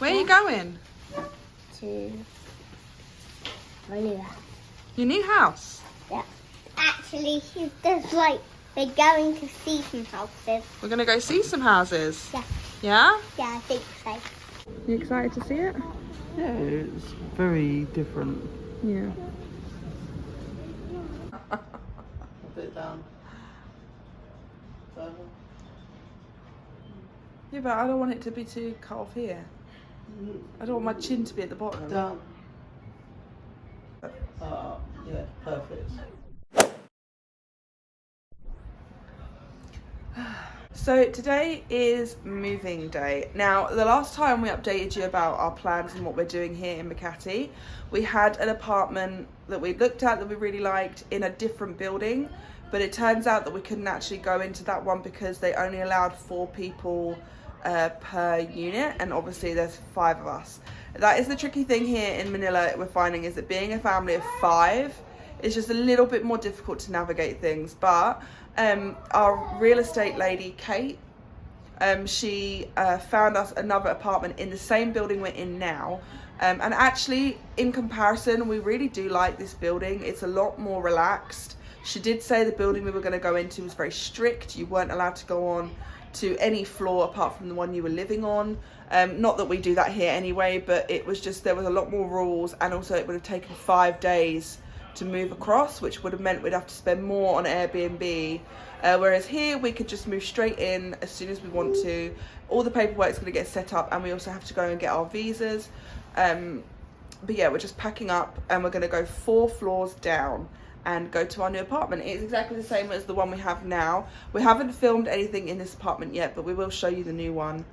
Where are you going? To Manila. Your new house? Yeah. Actually, she's just like, we're going to see some houses. We're going to go see some houses? Yeah. Yeah? Yeah, I think so. You excited to see it? Yeah, it's very different. Yeah. A bit down. Yeah, but I don't want it to be too cut off here. I don't want my chin to be at the bottom. Down. Yeah, perfect. So today is moving day. Now, the last time we updated you about our plans and what we're doing here in Makati, we had an apartment that we looked at that we really liked in a different building, but it turns out that we couldn't actually go into that one because they only allowed 4 people per unit, and obviously there's 5 of us. That is the tricky thing here in Manila, we're finding, is that being a family of 5 is just a little bit more difficult to navigate things. But our real estate lady, Kate, she found us another apartment in the same building we're in now. And actually, in comparison, we really do like this building. It's a lot more relaxed. She did say the building we were going to go into was very strict. You weren't allowed to go on to any floor apart from the one you were living on. Not that we do that here anyway, but it was just, there was a lot more rules, and also it would have taken 5 days to move across, which would have meant we'd have to spend more on Airbnb. Whereas here we could just move straight in as soon as we want to. All the paperwork is going to get set up, and we also have to go and get our visas. But yeah, we're just packing up and we're going to go 4 floors down and go to our new apartment. It's exactly the same as the one we have now. We haven't filmed anything in this apartment yet, but we will show you the new one.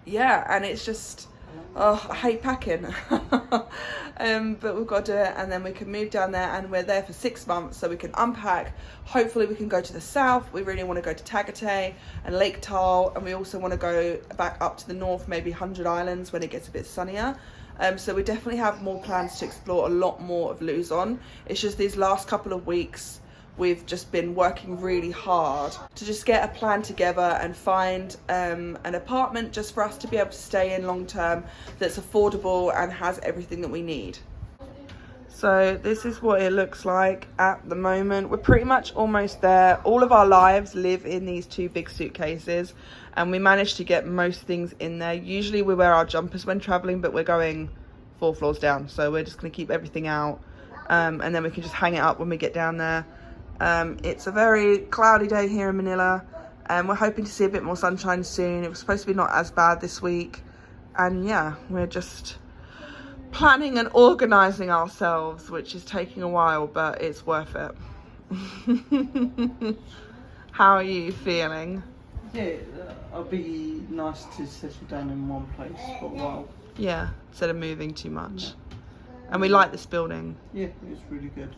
Yeah, and it's just, oh, I hate packing. But we've got to do it, and then we can move down there, and we're there for 6 months, so we can unpack. Hopefully we can go to the south. We really want to go to Tagaytay and Lake Tal, and we also want to go back up to the north, maybe 100 Islands when it gets a bit sunnier. So we definitely have more plans to explore a lot more of Luzon. It's just these last couple of weeks we've just been working really hard to just get a plan together and find an apartment just for us to be able to stay in long term, that's affordable and has everything that we need. So this is what it looks like at the moment. We're pretty much almost there. All of our lives live in these 2 big suitcases, and we managed to get most things in there. Usually we wear our jumpers when traveling, but we're going 4 floors down, so we're just going to keep everything out, and then we can just hang it up when we get down there. It's a very cloudy day here in Manila, and we're hoping to see a bit more sunshine soon. It was supposed to be not as bad this week, and yeah, we're just planning and organising ourselves, which is taking a while, but it's worth it. How are you feeling? Yeah, it'll be nice to settle down in one place for a while. Yeah, instead of moving too much. Yeah. And we like this building. Yeah, it's really good.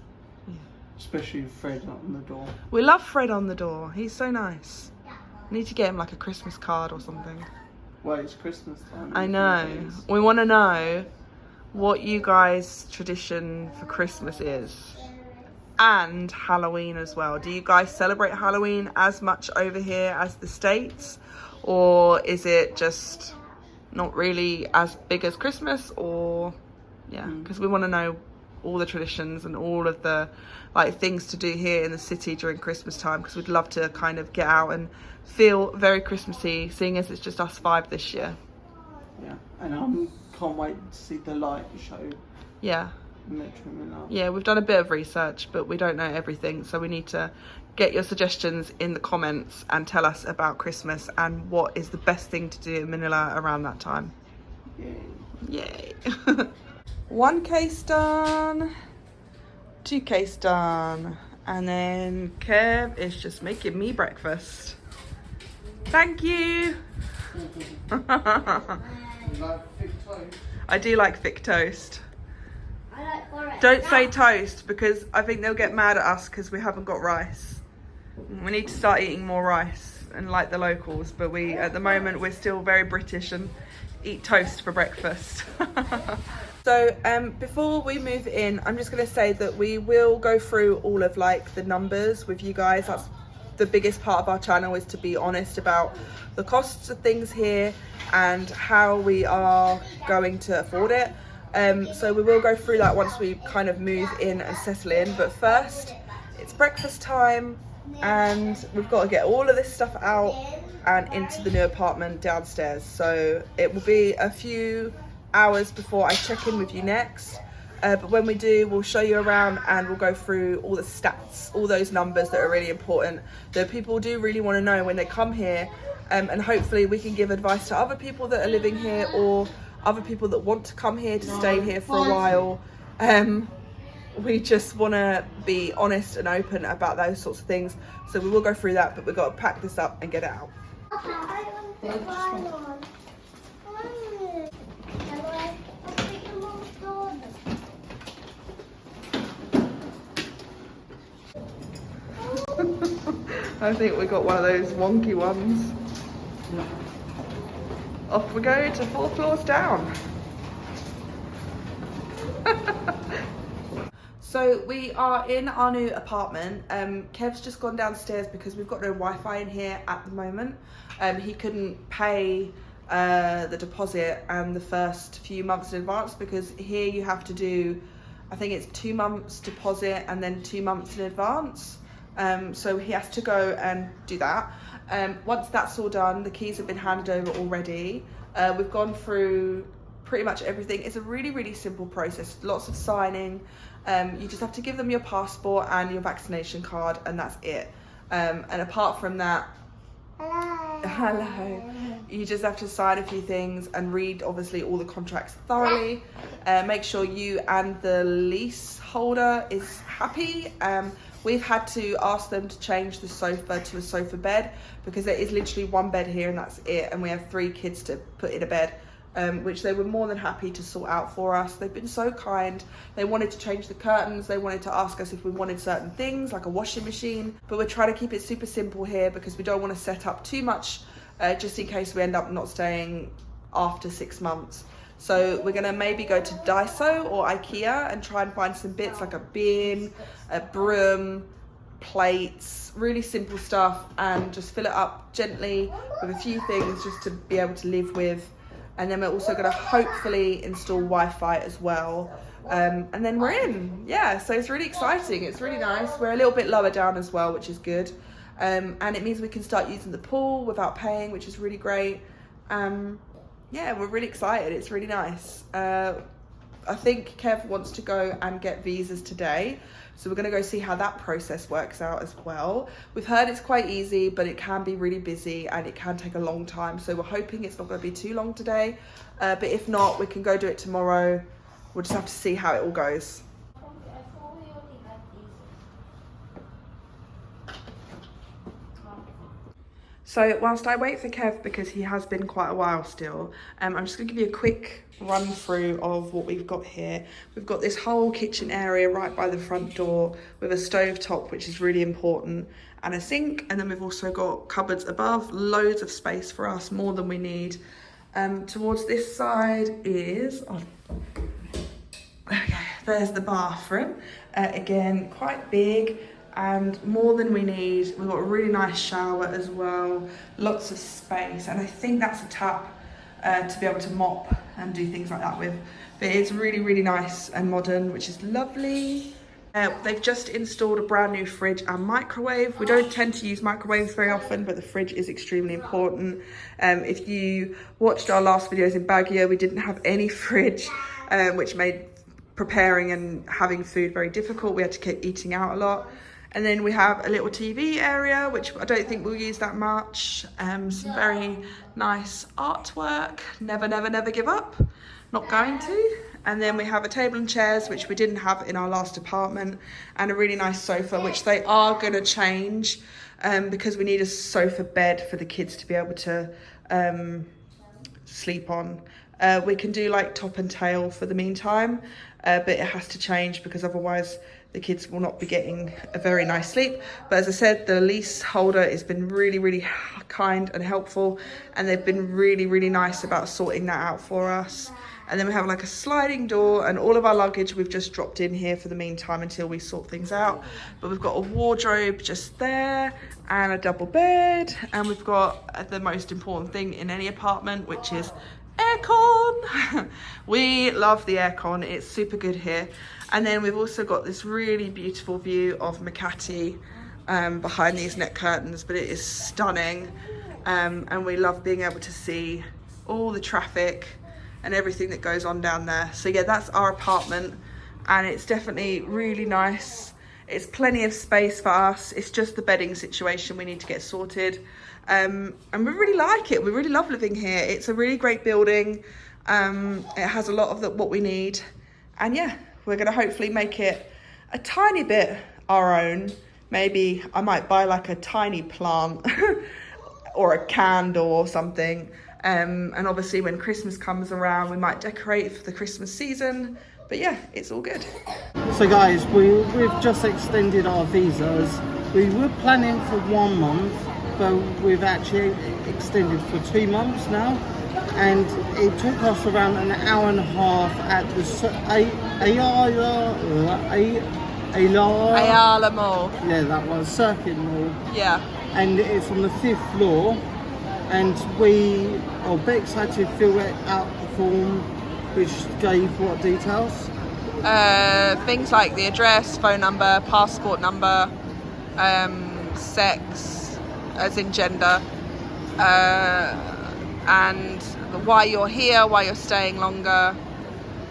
Yeah. Especially Fred on the door. We love Fred on the door. He's so nice. We need to get him like a Christmas card or something. Well, it's Christmas time. I know. We want to know what you guys' tradition for Christmas is, and Halloween as well. Do you guys celebrate Halloween as much over here as the States, or is it just not really as big as Christmas? Or yeah, because we want to know all the traditions and all of the like things to do here in the city during Christmas time, because we'd love to kind of get out and feel very Christmassy, seeing as it's just us 5 this year. Yeah, and can't wait to see the light show. Yeah. Metro Manila. Yeah, we've done a bit of research, but we don't know everything, so we need to get your suggestions in the comments and tell us about Christmas and what is the best thing to do in Manila around that time. Yay. 1 case done, 2 case done, and then Kev is just making me breakfast. Thank you. You like thick toast? I do like thick toast. I like porridge. Don't say toast, because I think they'll get mad at us because we haven't got rice. We need to start eating more rice and like the locals, but we at the moment we're still very British and eat toast for breakfast. So before we move in, I'm just going to say that we will go through all of like the numbers with you guys. That's the biggest part of our channel is to be honest about the costs of things here and how we are going to afford it. So we will go through that once we kind of move in and settle in, but first it's breakfast time and we've got to get all of this stuff out and into the new apartment downstairs. So it will be a few hours before I check in with you next. But when we do, we'll show you around and we'll go through all the stats, all those numbers that are really important that people do really want to know when they come here. And hopefully we can give advice to other people that are living here or other people that want to come here to stay here for a while. We just want to be honest and open about those sorts of things. So we will go through that, but we've got to pack this up and get it out. I think we got one of those wonky ones. Off we go to 4 floors down. So we are in our new apartment. Kev's just gone downstairs because we've got no Wi-Fi in here at the moment. He couldn't pay the deposit and the first few months in advance because here you have to do, I think it's 2 months deposit and then 2 months in advance. So he has to go and do that. Once that's all done, the keys have been handed over already. We've gone through pretty much everything. It's a really, really simple process. Lots of signing. You just have to give them your passport and your vaccination card and that's it. And apart from that, hello. You just have to sign a few things and read obviously all the contracts thoroughly. Make sure you and the leaseholder is happy. We've had to ask them to change the sofa to a sofa bed because there is literally one bed here and that's it. And we have 3 kids to put in a bed, which they were more than happy to sort out for us. They've been so kind. They wanted to change the curtains. They wanted to ask us if we wanted certain things like a washing machine, but we're trying to keep it super simple here because we don't want to set up too much just in case we end up not staying after 6 months. So we're gonna maybe go to Daiso or IKEA and try and find some bits like a bin, a broom, plates, really simple stuff, and just fill it up gently with a few things just to be able to live with. And then we're also gonna hopefully install Wi-Fi as well. And then we're in, yeah, so it's really exciting. It's really nice. We're a little bit lower down as well, which is good. And it means we can start using the pool without paying, which is really great. Yeah, we're really excited. It's really nice. I think Kev wants to go and get visas today. So we're going to go see how that process works out as well. We've heard it's quite easy, but it can be really busy and it can take a long time. So we're hoping it's not going to be too long today. But if not, we can go do it tomorrow. We'll just have to see how it all goes. So whilst I wait for Kev, because he has been quite a while still, I'm just going to give you a quick run through of what we've got here. We've got this whole kitchen area right by the front door with a stove top, which is really important, and a sink. And then we've also got cupboards above, loads of space for us, more than we need. Towards this side is, okay, there's the bathroom. Again, quite big and more than we need. We've got a really nice shower as well, lots of space, and I think that's a tap to be able to mop and do things like that with. But it's really, really nice and modern, which is lovely. They've just installed a brand new fridge and microwave. We don't tend to use microwaves very often, but the fridge is extremely important. If you watched our last videos in Baguio, we didn't have any fridge, which made preparing and having food very difficult. We had to keep eating out a lot. And then we have a little TV area, which I don't think we'll use that much. Some very nice artwork. Never, never, never give up. Not going to. And then we have a table and chairs, which we didn't have in our last apartment, and a really nice sofa, which they are going to change because we need a sofa bed for the kids to be able to sleep on. We can do like top and tail for the meantime, but it has to change because otherwise the kids will not be getting a very nice sleep. But as I said, the leaseholder has been really, really kind and helpful, and they've been really, really nice about sorting that out for us. And then we have like a sliding door, and all of our luggage we've just dropped in here for the meantime until we sort things out. But we've got a wardrobe just there and a double bed, and we've got the most important thing in any apartment, which is aircon. We love the aircon, it's super good here. And then we've also got this really beautiful view of Makati behind these net curtains, but it is stunning. And we love being able to see all the traffic and everything that goes on down there. So yeah, that's our apartment, and it's definitely really nice. It's plenty of space for us. It's just the bedding situation we need to get sorted. And we really like it. We really love living here. It's a really great building. It has a lot of what we need. And yeah, we're gonna hopefully make it a tiny bit our own. Maybe I might buy like a tiny plant or a candle or something. And obviously when Christmas comes around, we might decorate for the Christmas season. But yeah, it's all good. So guys, we've just extended our visas. We were planning for 1 month, but we've actually extended for 2 months now. And it took us around an hour and a half at the Ayala Mall. Yeah, that was Circuit Mall. Yeah. And it's on the 5th floor. And Bex had to fill out the form, which gave what details? Things like the address, phone number, passport number, sex, as in gender, and why you're here, why you're staying longer.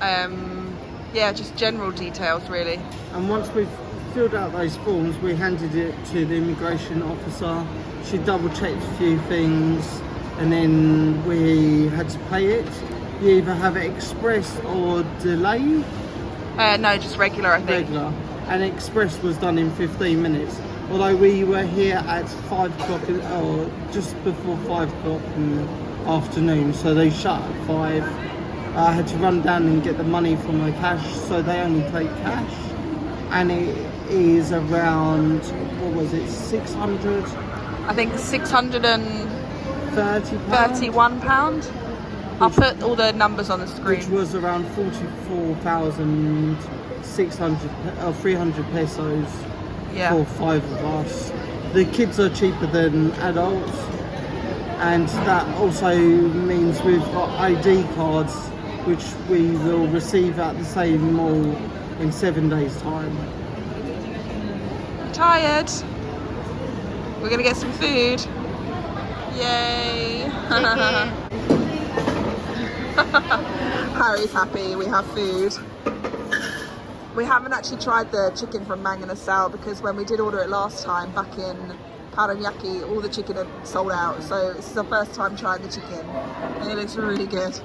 Yeah, just general details really. And once we've filled out those forms, we handed it to the immigration officer. She double checked a few things, and then we had to pay it. You either have it express or delay. No, just regular, I think. Regular. And express was done in 15 minutes. Although we were here at 5 o'clock, or just before 5 o'clock in the afternoon, so they shut at 5. I had to run down and get the money from my cash, so they only take cash. And it is around, what was it, 600? I think £631. I'll put all the numbers on the screen. Which was around 44,600 or 300 pesos for 5 of us. The kids are cheaper than adults, and that also means we've got ID cards, which we will receive at the same mall in 7 days' time. Tired. We're gonna get some food. Yay! Harry's happy, we have food. We haven't actually tried the chicken from Mang and Sal because when we did order it last time back in Paranaque, all the chicken had sold out. So this is our first time trying the chicken and it looks really good.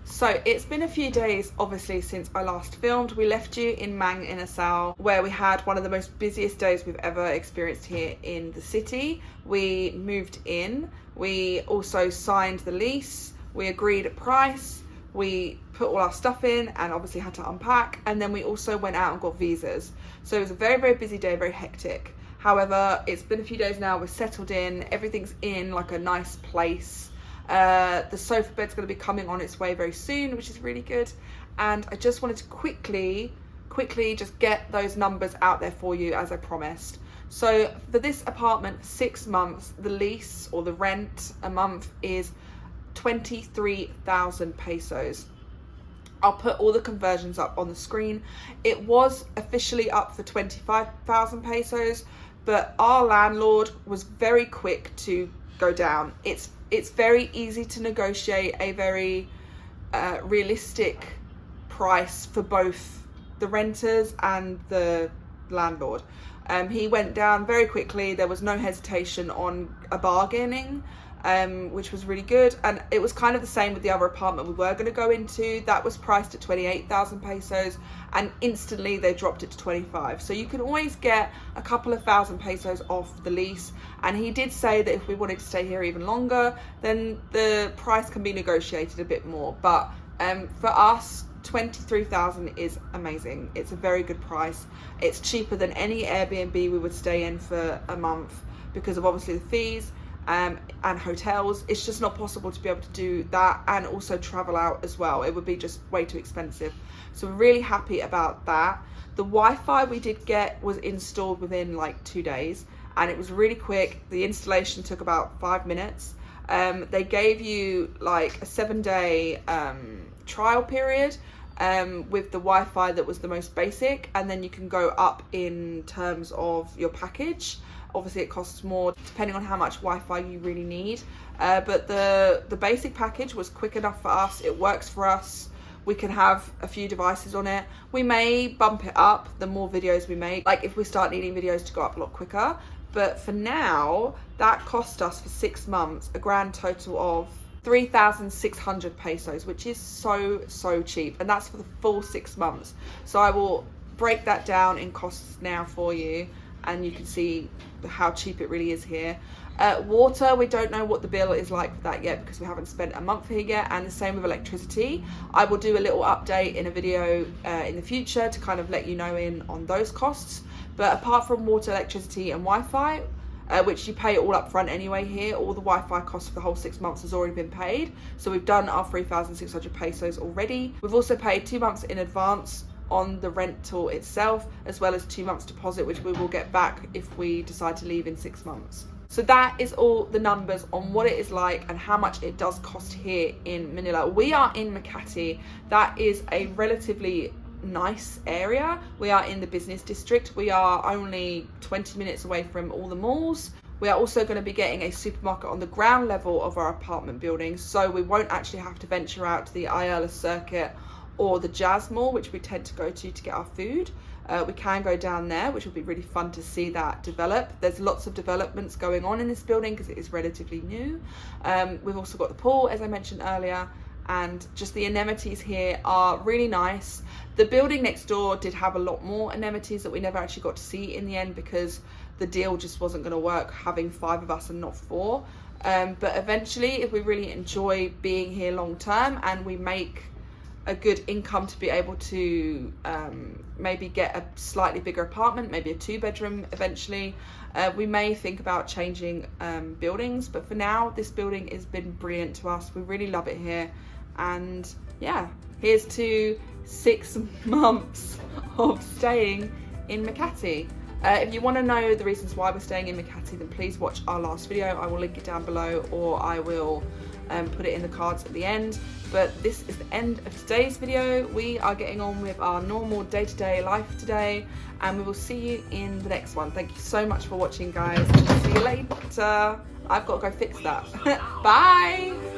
So it's been a few days obviously since I last filmed. We left you in Mang Inasal, where we had one of the most busiest days we've ever experienced here in the city. We moved in, we also signed the lease, we agreed a price, we put all our stuff in and obviously had to unpack, and then we also went out and got visas. So it was a very, very busy day, very hectic. However, it's been a few days now, we're settled in, everything's in like a nice place. The sofa bed's going to be coming on its way very soon, which is really good. And I just wanted to quickly just get those numbers out there for you as I promised. So for this apartment, for 6 months, the lease or the rent a month is 23,000 pesos. I'll put all the conversions up on the screen. It was officially up for 25,000 pesos, but our landlord was very quick to go down. It's very easy to negotiate a very realistic price for both the renters and the landlord. He went down very quickly. There was no hesitation on a bargaining, which was really good. And it was kind of the same with the other apartment we were going to go into. That was priced at 28,000 pesos and instantly they dropped it to 25. So you can always get a couple of thousand pesos off the lease. And he did say that if we wanted to stay here even longer, then the price can be negotiated a bit more. But for us, 23,000 is amazing. It's a very good price. It's cheaper than any Airbnb we would stay in for a month because of obviously the fees. and hotels. It's just not possible to be able to do that and also travel out as well. It would be just way too expensive. So we're really happy about that. The Wi-Fi we did get was installed within like 2 days, and it was really quick. The installation took about 5 minutes. They gave you like a 7-day trial period with the Wi-Fi that was the most basic, and then you can go up in terms of your package. Obviously it costs more depending on how much Wi-Fi you really need, but the basic package was quick enough for us. It works for us. We can have a few devices on it. We may bump it up the more videos we make, like if we start needing videos to go up a lot quicker. But for now, that cost us for 6 months a grand total of 3,600 pesos, which is so cheap, and that's for the full 6 months. So I will break that down in costs now for you, and you can see how cheap it really is here. Water, we don't know what the bill is like for that yet because we haven't spent a month here yet, and the same with electricity. I will do a little update in a video in the future to kind of let you know on those costs. But apart from water, electricity and Wi-Fi, which you pay all up front anyway here, all the Wi-Fi costs for the whole 6 months has already been paid. So we've done our 3,600 pesos already. We've also paid 2 months in advance on the rental itself, as well as 2 months deposit, which we will get back if we decide to leave in 6 months. So that is all the numbers on what it is like and how much it does cost here in Manila. We are in Makati. That is a relatively nice area. We are in the business district. We are only 20 minutes away from all the malls. We are also going to be getting a supermarket on the ground level of our apartment building, so we won't actually have to venture out to the Ayala Circuit or the Jazz Mall, which we tend to go to get our food. We can go down there, which will be really fun to see that develop. There's lots of developments going on in this building because it is relatively new. We've also got the pool, as I mentioned earlier, and just the amenities here are really nice. The building next door did have a lot more amenities that we never actually got to see in the end because the deal just wasn't going to work having 5 of us and not 4. But eventually, if we really enjoy being here long term and we make a good income to be able to maybe get a slightly bigger apartment, maybe a 2-bedroom eventually, we may think about changing buildings. But for now, this building has been brilliant to us. We really love it here. And yeah, here's to 6 months of staying in Makati. If you want to know the reasons why we're staying in Makati, then please watch our last video. I will link it down below, or I will put it in the cards at the end. But this is the end of today's video. We are getting on with our normal day-to-day life today, and we will see you in the next one. Thank you so much for watching, guys. See you later. I've got to go fix that. Bye.